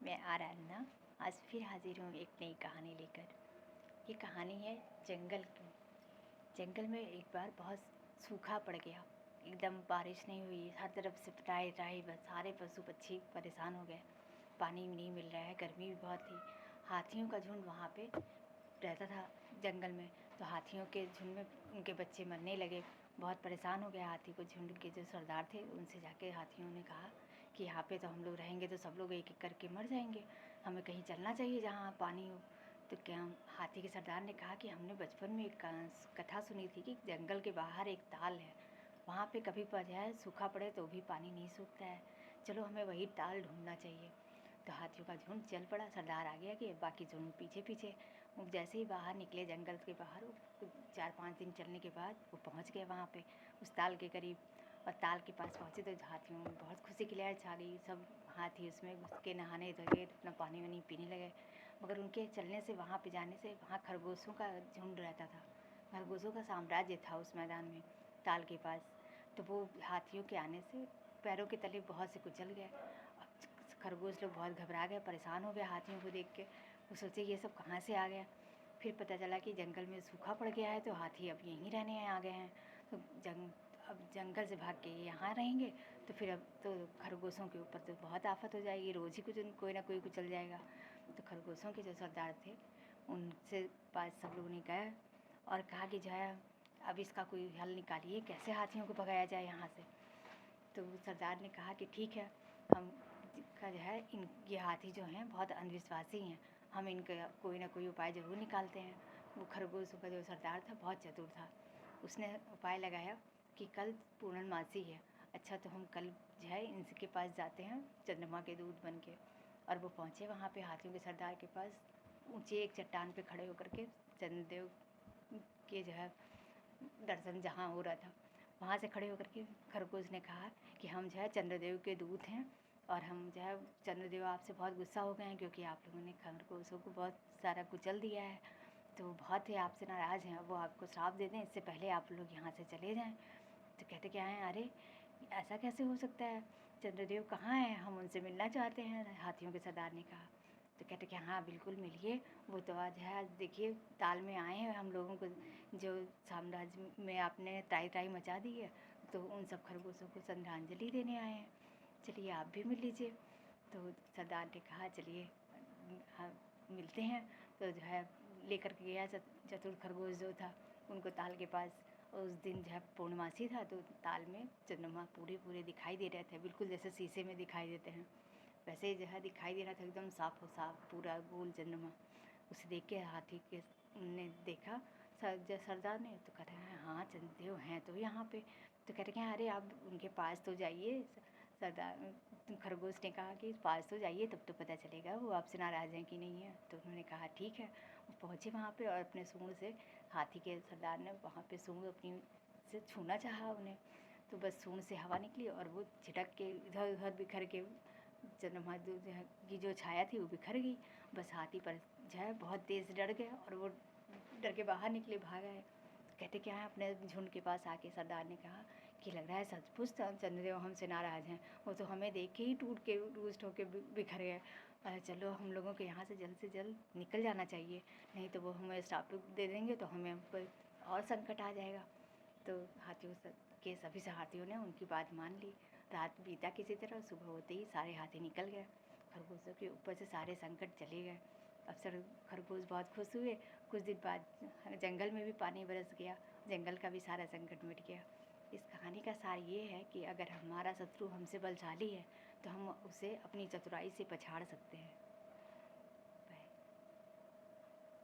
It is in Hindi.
मैं आराधना आज फिर हाजिर हूँ एक नई कहानी लेकर। ये कहानी है जंगल की। जंगल में एक बार बहुत सूखा पड़ गया, एकदम बारिश नहीं हुई, हर तरफ से राई राई, बस सारे पशु पक्षी परेशान हो गए। पानी नहीं मिल रहा है, गर्मी भी बहुत थी। हाथियों का झुंड वहाँ पे रहता था जंगल में, तो हाथियों के झुंड में उनके बच्चे मरने लगे। बहुत परेशान हो गए हाथी को। झुंड के जो सरदार थे उनसे जाके हाथियों ने कहा कि यहाँ पे तो हम लोग रहेंगे तो सब लोग एक एक करके मर जाएंगे, हमें कहीं चलना चाहिए जहाँ पानी हो। तो क्या हाथी के सरदार ने कहा कि हमने बचपन में एक कथा सुनी थी कि जंगल के बाहर एक ताल है, वहाँ पे कभी पड़ जाए सूखा पड़े तो भी पानी नहीं सूखता है, चलो हमें वही ताल ढूंढना चाहिए। तो हाथियों का झुंड चल पड़ा, सरदार आगे आगे, बाकी झुंड पीछे पीछे। वो जैसे ही बाहर निकले जंगल के बाहर, 4-5 दिन चलने के बाद वो पहुँच गए वहाँ पे उस ताल के करीब। और ताल के पास पहुँचे तो हाथियों में बहुत खुशी की लहर छा गई। सब हाथी उसमें घुस के नहाने लगे, अपना पानी वानी पीने लगे। मगर उनके चलने से, वहाँ पे जाने से, वहाँ खरगोशों का झुंड रहता था, खरगोशों का साम्राज्य था उस मैदान में, ताल के पास। तो वो हाथियों के आने से पैरों के तले बहुत से कुचल गए। खरगोश लोग बहुत घबरा गए, परेशान हो गए हाथियों को देख के। वो सोचे ये सब कहाँ से आ गया। फिर पता चला कि जंगल में सूखा पड़ गया है तो हाथी अब यहीं रहने आ गए हैं। तो अब जंगल से भाग के यहाँ रहेंगे तो फिर अब तो खरगोशों के ऊपर तो बहुत आफत हो जाएगी, रोज़ ही कुछ कोई ना कोई कुचल जाएगा। तो खरगोशों के जो सरदार थे उनसे पास सब लोगों ने गए और कहा कि जो है अब इसका कोई हल निकालिए, कैसे हाथियों को भगाया जाए यहाँ से। तो सरदार ने कहा कि ठीक है, हम का जो है ये हाथी जो हैं बहुत अंधविश्वासी हैं, हम इनका कोई ना कोई उपाय ज़रूर निकालते हैं। वो खरगोशों का जो सरदार था बहुत चतुर था, उसने उपाय लगाया कि कल पूर्णमासी है, अच्छा तो हम कल जो है इनके पास जाते हैं चंद्रमा के दूत बन के। और वो पहुँचे वहाँ पे हाथियों के सरदार के पास, ऊँचे एक चट्टान पे खड़े होकर के चंद्रदेव के जो है दर्शन जहाँ हो रहा था वहाँ से खड़े होकर के खरगोश ने कहा कि हम जो है चंद्रदेव के दूत हैं और हम जो है चंद्रदेव आपसे बहुत गुस्सा हो गए हैं क्योंकि आप लोगों ने खरगोशों को बहुत सारा कुचल दिया है, तो बहुत ही आपसे नाराज़ हैं, वो आपको श्राप दे दें इससे पहले आप लोग यहाँ से चले जाएं। तो कहते क्या हैं, अरे ऐसा कैसे हो सकता है, चंद्रदेव कहाँ हैं, हम उनसे मिलना चाहते हैं, हाथियों के सरदार ने कहा। तो कहते कि हाँ बिल्कुल मिलिए, वो तो आज है, आज देखिए ताल में आए हैं, हम लोगों को जो साम्राज्य में आपने त्राही त्राही मचा दी है तो उन सब खरगोशों को श्रद्धांजलि देने आए हैं, चलिए आप भी मिल लीजिए। तो सरदार ने कहा चलिए हाँ मिलते हैं। तो जो है लेकर के गया चतुर खरगोश जो था उनको ताल के पास। उस दिन जो है पूर्णमासी था तो ताल में चंद्रमा पूरे पूरे दिखाई दे रहे थे, बिल्कुल जैसे शीशे में दिखाई देते हैं वैसे जो है दिखाई दे रहा था, एकदम साफ हो साफ पूरा गोल चंद्रमा। उसे देख के हाथी के ने देखा सरदार ने, तो कहते हैं हाँ चंद्रदेव हैं तो यहाँ पे। तो कहते हैं अरे आप उनके पास तो जाइए। सरदार खरगोश ने कहा कि पास तो जाइए तब तो पता चलेगा वो आपसे नाराज़ हैं कि नहीं है। तो उन्होंने कहा ठीक है। वो पहुँचे वहाँ पे और अपने सूंड से हाथी के सरदार ने वहाँ पे सूंड अपनी से छूना चाहा उन्हें, तो बस सूंड से हवा निकली और वो झिटक के इधर उधर बिखर के चंद्रमा की जो छाया थी वो बिखर गई। बस हाथी पर जो है बहुत तेज़ डर गया और वो डर के बाहर निकले, भाग आए। कहते क्या है, अपने झुंड के पास आके सरदार ने कहा कि लग रहा है सचमुच चंद्रदेव हमसे नाराज़ हैं, वो तो हमें देख के ही टूट के रूस्ट होके बिखर गए। चलो हम लोगों को यहाँ से जल्द निकल जाना चाहिए, नहीं तो वो हमें श्राप दे देंगे तो हमें कोई और संकट आ जाएगा। तो हाथियों के सभी हाथियों ने उनकी बात मान ली। रात बीता किसी तरह, सुबह होते ही सारे हाथी निकल गए, खरगोशों के ऊपर से सारे संकट चले गए। अफसर खरगोश बहुत खुश हुए। कुछ दिन बाद जंगल में भी पानी बरस गया, जंगल का भी सारा संकट मिट गया। इस कहानी का सार ये है कि अगर हमारा शत्रु हमसे बलशाली है तो हम उसे अपनी चतुराई से पछाड़ सकते हैं।